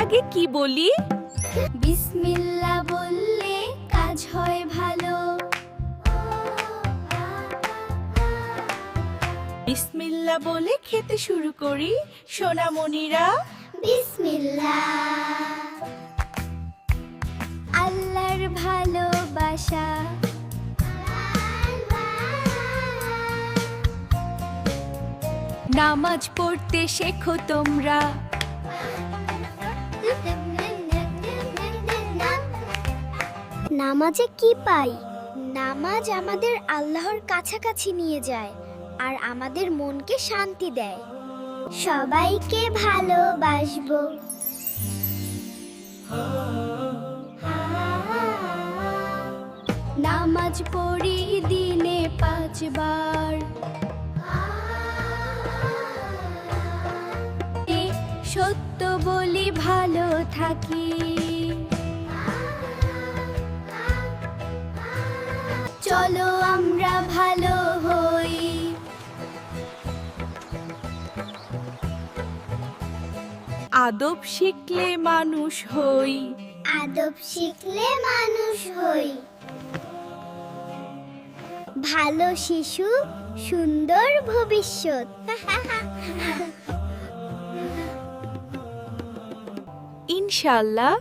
আগে কি বলি? বিসমিল্লাহ বললে কাজ হয় ভালো। বিসমিল্লাহ বলে খেতে শুরু করি সোনামণিরা। বিসমিল্লাহ। আল্লাহর ভালোবাসা। নামাজ পড়তে শেখো তোমরা। নামাজে কি পাই? নামাজ আমাদের আল্লাহর কাছাকাছি নিয়ে যায় আর আমাদের মনকে শান্তি দেয়। সবাইকে ভালোবাসবো। নামাজ পড়ি দিনে 5 বার। সত্য বলি ভালো থাকি। চলো আমরা ভালো হই। আদব শিখলে মানুষ হই। আদব শিখলে মানুষ হই। ভালো শিশু সুন্দর ভবিষ্যৎ। ইনশাআল্লাহ